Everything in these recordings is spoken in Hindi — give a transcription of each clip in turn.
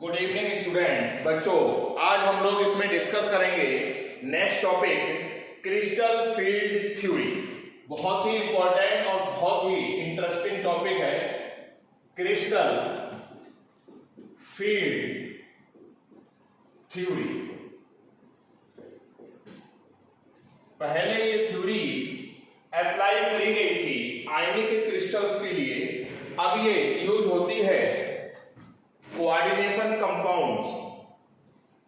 Good evening students. बच्चों, आज हम लोग इसमें डिस्कस करेंगे next topic crystal field theory. बहुत ही इंपॉर्टेंट और बहुत ही इंटरेस्टिंग टॉपिक है क्रिस्टल फील्ड थ्योरी। पहले ये थ्योरी अप्लाई करी गई थी आयनिक क्रिस्टल्स के लिए, अब ये यूज होती है कोऑर्डिनेशन कंपाउंड्स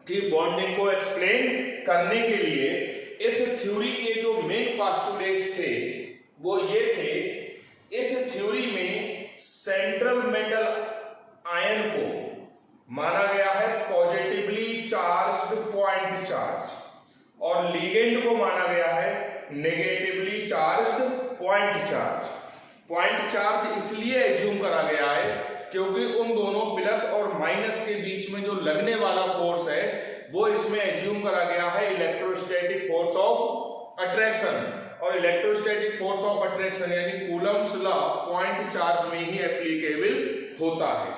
की बॉन्डिंग को एक्सप्लेन करने के लिए। इस थ्योरी के जो मेन पोस्टुलेट्स थे वो ये थे, इस थ्योरी में सेंट्रल मेटल आयन को माना गया है पॉजिटिवली चार्ज्ड पॉइंट चार्ज और लिगेंड को माना गया है negatively charged point charge. Point charge इसलिए एज्यूम करा गया है क्योंकि उन दोनों प्लस और माइनस के बीच में जो लगने वाला फोर्स है वो इसमें एज्यूम करा गया है इलेक्ट्रोस्टैटिक फोर्स ऑफ अट्रैक्शन, और इलेक्ट्रोस्टैटिक फोर्स ऑफ अट्रैक्शन यानी कूलम्ब्स लॉ पॉइंट चार्ज में ही एप्लीकेबल होता है।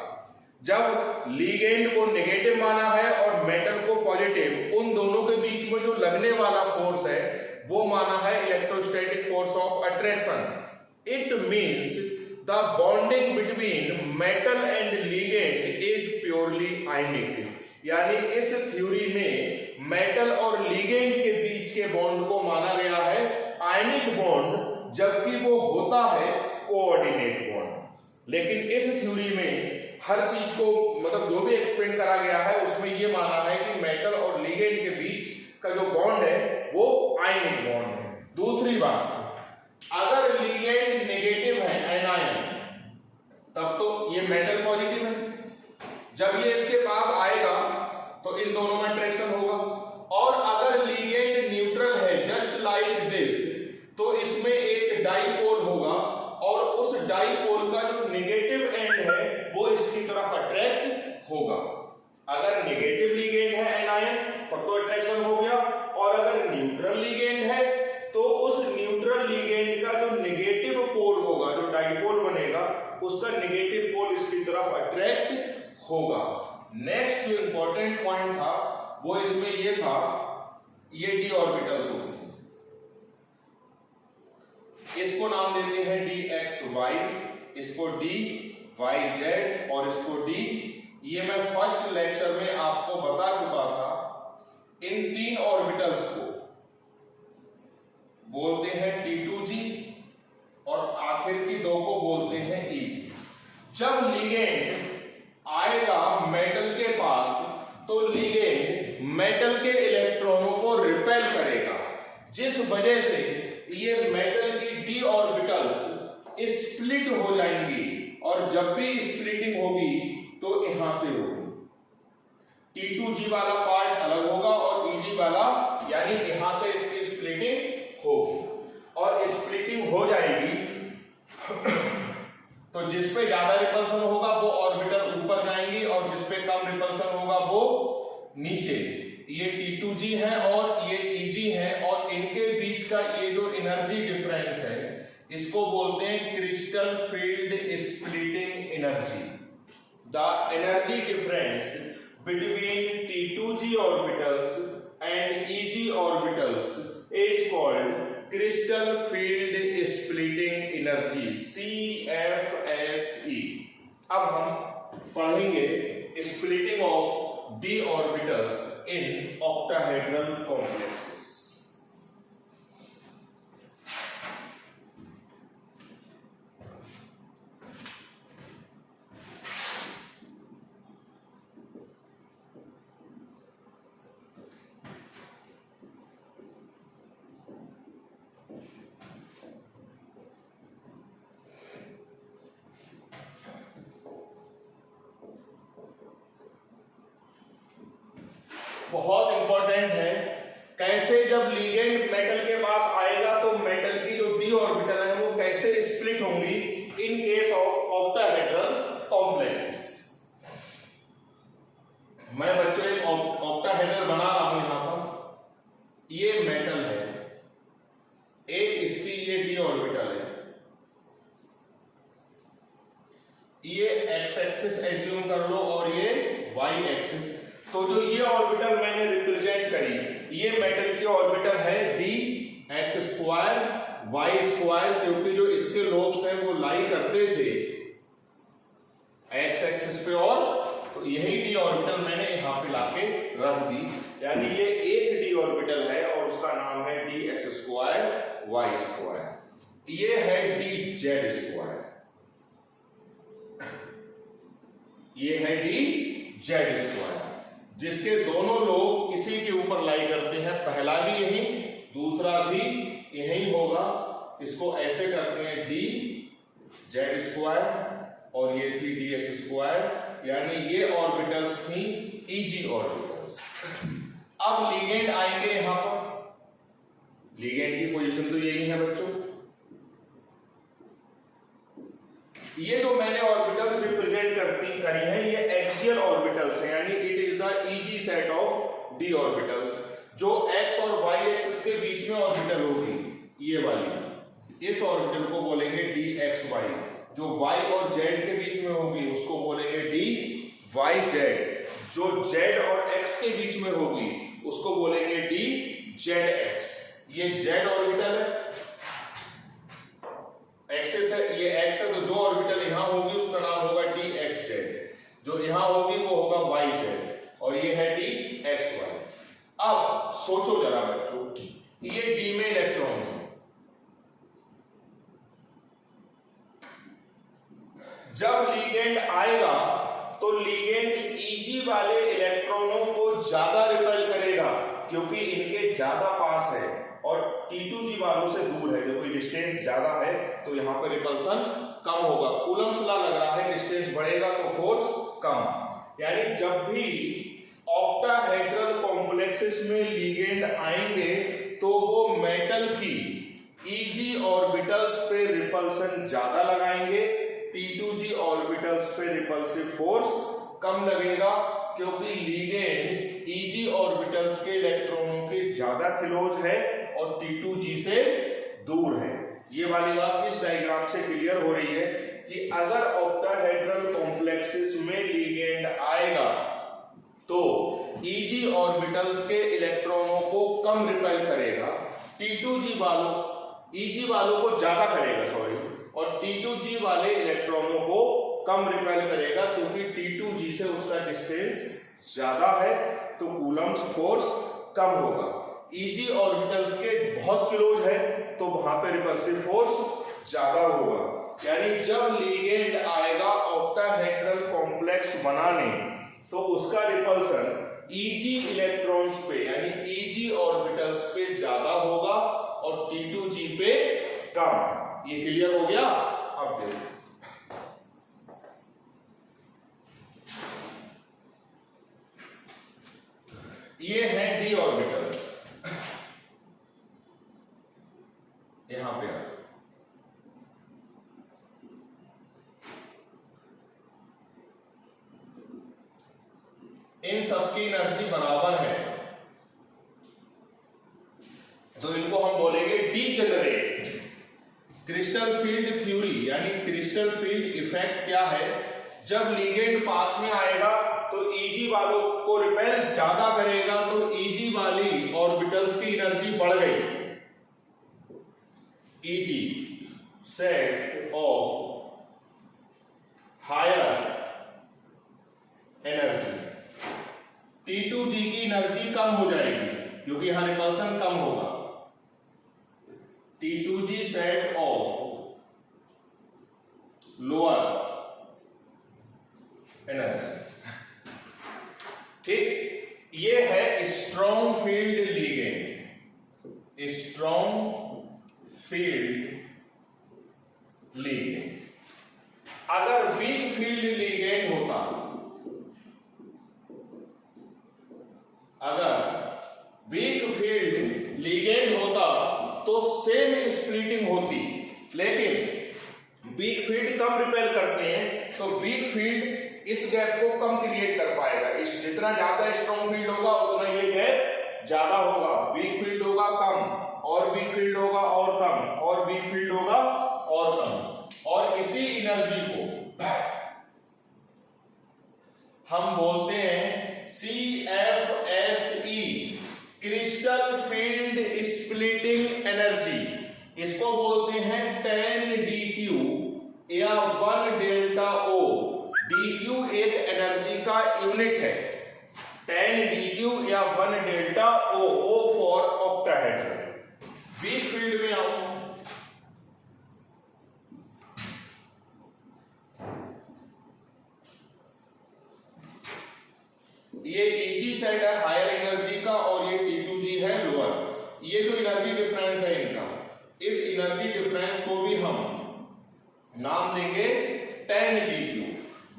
जब लिगेंड को नेगेटिव माना है और मेटल को पॉजिटिव, उन दोनों के बीच में जो लगने वाला फोर्स है वो माना है electrostatic force of attraction. It means the bonding between metal and ligand is purely ionic, यानी इस थ्योरी में मेटल और लिगेंड के बीच के बॉन्ड को माना गया है आयनिक बॉन्ड, जबकि वो होता है कोऑर्डिनेट बॉन्ड। लेकिन इस थ्योरी में हर चीज को मतलब जो भी एक्सप्लेन करा गया है उसमें ये माना है कि मेटल और लिगेंड के बीच का जो बॉन्ड है वो आयनिक बॉन्ड है। दूसरी बात, अगर लिगेंड नेगेटिव है एनायन, तब तो ये मेटल पॉजिटिव है, जब ये इसके पास आएगा तो इन दोनों में अट्रैक्शन होगा। और अगर लिगेंड न्यूट्रल है जस्ट लाइक दिस, तो इसमें एक डाइपोल होगा और उस डाइपोल का जो नेगेटिव एंड है वो इसकी तरफ अट्रैक्ट होगा। अगर नेगेटिव लिगेंड है एनायन तब तो अट्रैक्शन हो गया, और अगर न्यूट्रल लिगेंड है तो उस न्यूट्रल लिगेंड का जो नेगेटिव पोल होगा, जो डाइपोल बनेगा, उसका नेगेटिव पोल इसकी तरफ अट्रैक्ट होगा। नेक्स्ट जो इंपॉर्टेंट पॉइंट था वो इसमें ये था, ये डी ऑर्बिटल्स होते हैं, इसको नाम देते हैं डी एक्स वाई, इसको डी वाई जेड और इसको डी। ये मैं फर्स्ट लेक्चर में आपको बता चुका था। इन तीन ऑर्बिटल्स को बोलते हैं T2G और आखिर की दो को बोलते हैं EG। जब लिगेंड आएगा मेटल के पास तो लिगेंड मेटल के इलेक्ट्रॉनों को रिपेल करेगा, जिस वजह से ये मेटल की डी ऑर्बिटल्स स्प्लिट हो जाएंगी, और जब भी स्प्लिटिंग होगी तो यहां से होगी। T2G वाला पार्ट अलग होगा और EG वाला, यानी यहां से इसकी स्प्लिटिंग होगी, और स्प्लिटिंग हो जाएगी तो जिस पे ज्यादा रिपल्सन होगा वो ऑर्बिटल ऊपर जाएंगी और जिस पे कम रिपल्सन होगा वो नीचे। ये T2G है और ये EG है, और इनके बीच का ये जो एनर्जी डिफरेंस है इसको बोलते हैं crystal field splitting energy. The energy difference between T2G orbitals and EG orbitals is called crystal field splitting energy, CFSE। अब हम पढ़ेंगे splitting of d orbitals in octahedral complexes। बहुत इंपॉर्टेंट है, कैसे जब लिगेंड मेटल के पास आएगा तो मेटल की जो डी ऑर्बिटल है वो कैसे स्प्लिट होंगी in case of octahedral complexes. मैं बच्चों एक ऑक्टाहेड्रल बना रहा हूं यहां पर। ये मेटल है, एक इसकी ये डी ऑर्बिटल है, ये एक्स एक्सिस एज्यूम कर लो और ये वाई एक्सिस। तो जो ये ऑर्बिटल मैंने रिप्रेजेंट करी, ये मेटल की ऑर्बिटल है D X square Y square, क्योंकि जो इसके लोब्स हैं वो लाई करते थे एक्स एक्सिस पे, और तो यही डी ऑर्बिटल मैंने यहाँ पे लाके रख दी, यानी ये एक डी ऑर्बिटल है और उसका नाम है D X square Y square. ये है डी जेड स्क्वायर, ये है डी जेड स्क्वायर, जिसके दोनों लोग इसी के ऊपर लाई करते हैं। पहला भी यही, दूसरा भी यही होगा। इसको ऐसे करते हैं डी जेड स्क्वायर और ये थी डी एक्स स्क्वायर, यानी ये ऑर्बिटल्स थी इजी ऑर्बिटल्स। अब लिगेंड आएंगे यहां पर। लिगेंड की पोजीशन तो यही है बच्चों। ये जो मैंने ऑर्बिटल्स रिप्रेजेंट करी हैं, ये एक्सियल ऑर्बिटल्स हैं, यानी it is the easy set of D orbitals. जो एक्स और वाई एक्सिस के बीच में ऑर्बिटल होगी, ये वाली, इस ऑर्बिटल को बोलेंगे डी एक्स वाई। जो वाई और जेड के बीच में होगी उसको बोलेंगे डी वाई जेड। जो जेड और एक्स के बीच में होगी उसको बोलेंगे डी जेड एक्स। ये जेड ऑर्बिटल है, एक्सिस है, ये एक्स है, तो जो ऑर्बिटल यहां होगी उसका नाम होगा डी एक्स जेड, जो यहां होगी वो होगा वाई जेड, और ये है डी एक्स वाई। अब सोचो जरा बच्चों, ये डी में इलेक्ट्रॉन्स हैं। जब लिगेंड आएगा तो लिगेंड इजी वाले इलेक्ट्रॉनों को ज्यादा रिपेल करेगा, क्योंकि इनके ज्यादा पास है, और T2G वालों से दूर है। देखो डिस्टेंस ज्यादा है तो यहां पर रिपल्सन कम होगा। कूलम्स लॉ लग रहा है, डिस्टेंस बढ़ेगा तो फोर्स कम। यानी जब भी ऑक्टाहेड्रल कॉम्प्लेक्सेस में लिगेंड आएंगे तो वो मेटल की इजी ऑर्बिटल्स पे रिपल्सन ज्यादा लगाएंगे, T2G ऑर्बिटल्स पे रिपल्सिव फोर्स कम लगेगा, क्योंकि लिगेंड इजी ऑर्बिटल्स के इलेक्ट्रॉनों के ज्यादा क्लोज है और T2G से दूर है। ये वाली बात इस डायग्राम से क्लियर हो रही है कि अगर ऑक्टाहेड्रल कॉम्प्लेक्सेस में लिगेंड आएगा तो इजी ऑर्बिटल्स के इलेक्ट्रॉनों को कम रिपेल करेगा, T2G वालों इजी वालों को ज्यादा करेगा, सॉरी, और T2G वाले इलेक्ट्रॉनों को कम रिपेल करेगा, क्योंकि T2G से उसका डिस्टेंस ज्यादा है तो कूलम्स फोर्स कम होगा। इजी ऑर्बिटल्स के बहुत क्लोज है तो वहां पे रिपल्सिव फोर्स ज्यादा होगा। यानी जब लिगेंड आएगा ऑक्टाहेड्रल कॉम्प्लेक्स बनाने तो उसका रिपल्सन इजी इलेक्ट्रॉन्स पे यानी इजी ऑर्बिटल्स पे ज्यादा होगा और T2G पे कम। ये क्लियर हो गया? अब देखो ये है डी ऑर्बिटल्स, यहां पे इन सबकी एनर्जी बराबर है तो इनको हम बोलेंगे डीजेनरेट। क्रिस्टल फील्ड थ्योरी यानी क्रिस्टल फील्ड इफेक्ट क्या है? जब लिगेंड पास में आएगा तो इजी वालों को रिपेल ज्यादा करेगा, तो इजी वाली ऑर्बिटल्स की एनर्जी बढ़ गई। E G set of higher energy, T2G की एनर्जी कम हो जाएगी क्योंकि यहां रिपल्सन कम होगा। T2G set of lower energy, ठीक। ये है strong field ligand, strong field ligand. अगर वीक फील्ड लिगेंड होता, अगर वीक फील्ड लिगेंड होता तो सेम स्प्लिटिंग होती, लेकिन वीक फील्ड कम रिपेल करते हैं तो वीक फील्ड इस गैप को कम क्रिएट कर पाएगा। इस जितना ज्यादा स्ट्रॉन्ग फील्ड होगा उतना ये गैप ज्यादा होगा। वीक फील्ड होगा कम, और वीक फील्ड होगा और कम, और वीक फील्ड होगा और कम, और इसी एनर्जी को हम बोलते हैं CFSE, crystal field splitting energy. इसको बोलते हैं 10dQ या 1 डेल्टा O। dQ एक एनर्जी का यूनिट है। 10dQ या 1 delta O, O for octahedral. Weak field में आओ, ये Eg सेट है हायर एनर्जी का और ये T2G है लोअर। ये जो एनर्जी डिफरेंस है इनका, इस एनर्जी डिफरेंस को भी हम नाम देंगे 10dQ।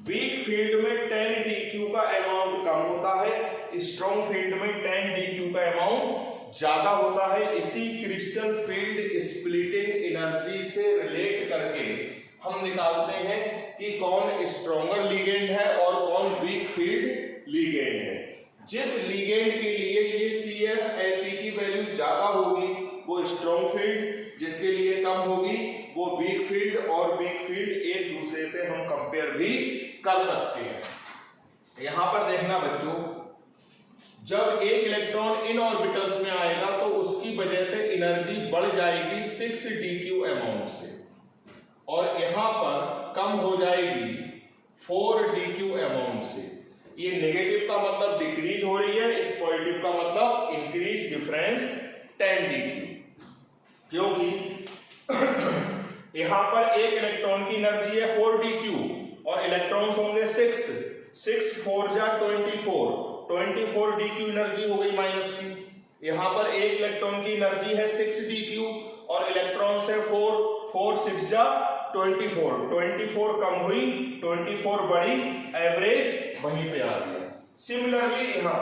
वीक फील्ड में 10dQ का अमाउंट कम होता है, स्ट्रॉन्ग फील्ड में 10dQ का अमाउंट ज्यादा होता है। इसी क्रिस्टल फील्ड स्प्लिटिंग एनर्जी से रिलेट करके हम निकालते हैं कि कौन स्ट्रॉन्गर लिगेंड है और कौन वीक फील्ड लिगेंड है। जिस लिगेंड के लिए ये CFSE की वैल्यू ज्यादा होगी वो स्ट्रॉन्ग फील्ड, जिसके लिए कम होगी वो वीक फील्ड, और वीक फील्ड एक दूसरे से हम कंपेयर भी कर सकते हैं। यहां पर देखना बच्चों, जब एक इलेक्ट्रॉन इन ऑर्बिटल्स में आएगा तो उसकी वजह से एनर्जी बढ़ जाएगी 6dQ अमाउंट से, और यहां पर कम हो जाएगी 4dQ अमाउंट से। ये नेगेटिव का मतलब डिक्रीज हो रही है, इस पॉजिटिव का मतलब इंक्रीज डिफरेंस 10dQ, क्योंकि यहां पर एक इलेक्ट्रॉन की एनर्जी है 4dQ और इलेक्ट्रॉन्स होंगे 6 4 जा 24 एनर्जी हो गई माइनस की। यहां पर एक इलेक्ट्रॉन की एनर्जी है 6dQ और इलेक्ट्रॉन्स है 4 6 जा 24 कम हुई, 24 बढ़ी, एवरेज वहीं पे आ गया। सिमिलरली यहां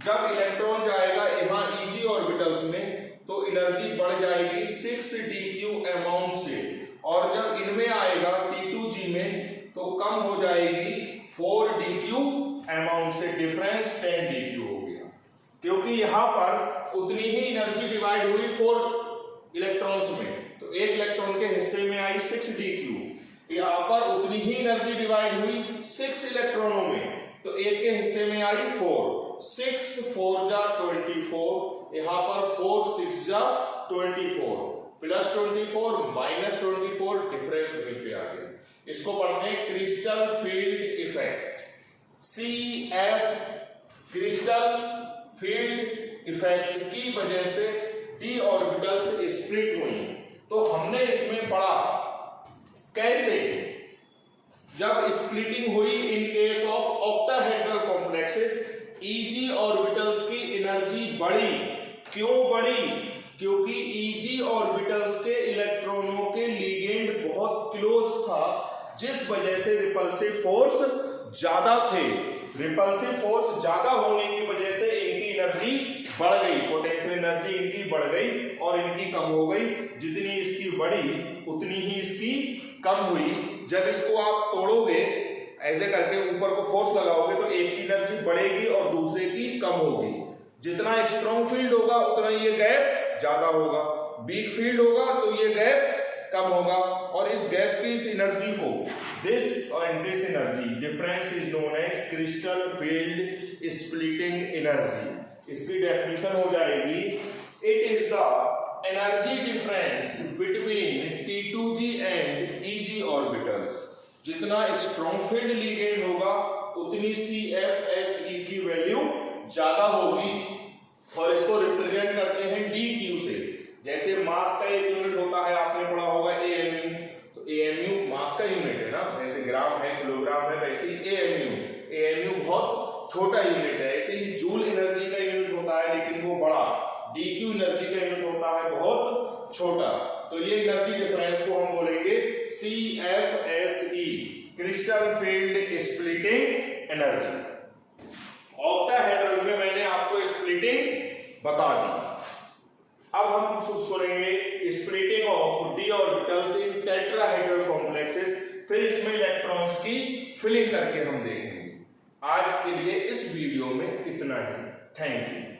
जब इलेक्ट्रॉन जाएगा यहां Eg ऑर्बिटल्स में तो एनर्जी बढ़ जाएगी 6dQ अमाउंट से, और जब इनमें आएगा T2G में तो कम हो जाएगी 4dQ अमाउंट से, डिफरेंस 10dQ हो गया। क्योंकि यहां पर उतनी ही एनर्जी डिवाइड हुई 4 इलेक्ट्रॉन्स में, तो एक इलेक्ट्रॉन के हिस्से में आई 6dQ, यहां पर उतनी ही एनर्जी डिवाइड हुई 6 इलेक्ट्रॉनों में, तो एक के हिस्से में आई 4 6 4 जा 24, यहां पर 4 6 जा 24 प्लस 24 माइनस 24, डिफरेंस वहीं पे आ गया। इसको पढ़ते हैं crystal field effect, CF crystal field effect की वजह से d ऑर्बिटल्स स्प्लिट हुई। तो हमने इसमें पढ़ा कैसे जब स्प्लिटिंग हुई in case of octahedral complexes, Eg orbitals की एनर्जी बढ़ी। क्यों बढ़ी? क्योंकि Eg ऑर्बिटल्स के इलेक्ट्रॉनों के लिगेंड बहुत क्लोज था, जिस वजह से रिपल्सिव फोर्स ज्यादा थे। रिपल्सिव फोर्स ज्यादा होने की वजह से इनकी एनर्जी बढ़ गई, पोटेंशियल एनर्जी इनकी बढ़ गई और इनकी कम हो गई। जितनी इसकी बढ़ी उतनी ही इसकी कम हुई। जब इसको आप तोड़ोगे ऐसे करके ऊपर को फोर्स लगाओगे तो एक की एनर्जी बढ़ेगी और दूसरे की कम होगी। जितना स्ट्रॉन्ग फील्ड होगा उतना ये गैप ज्यादा होगा, वीक फील्ड होगा तो ये गैप कम होगा, और इस गैप की इस एनर्जी को this energy difference is known as crystal field splitting energy. इसकी डेफिनेशन हो जाएगी, it is the energy difference between T2G and Eg orbitals. जितना स्ट्रॉन्ग फील्ड लिगेंड होगा उतनी CFSE की वैल्यू ज्यादा होगी, और इसको रिप्रेजेंट करते हैं dQ से। जैसे मास का एक यूनिट होता है, आपने पढ़ा होगा AMU, तो AMU मास का यूनिट है ना, जैसे ग्राम है, किलोग्राम है, वैसे ही AMU बहुत छोटा यूनिट है। ऐसे ही जूल एनर्जी का यूनिट होता है लेकिन वो बड़ा, dQ एनर्जी का यूनिट होता है बहुत छोटा। तो ये एनर्जी डिफरेंस को हम बोलेंगे CFSE, crystal field splitting energy. Octahedral में मैंने आपको स्प्लिटिंग बता दी। अब हम सुनेंगे splitting of d orbitals in tetrahedral complexes, फिर इसमें इलेक्ट्रॉन्स की फिलिंग करके हम देखेंगे। आज के लिए इस वीडियो में इतना ही। Thank you.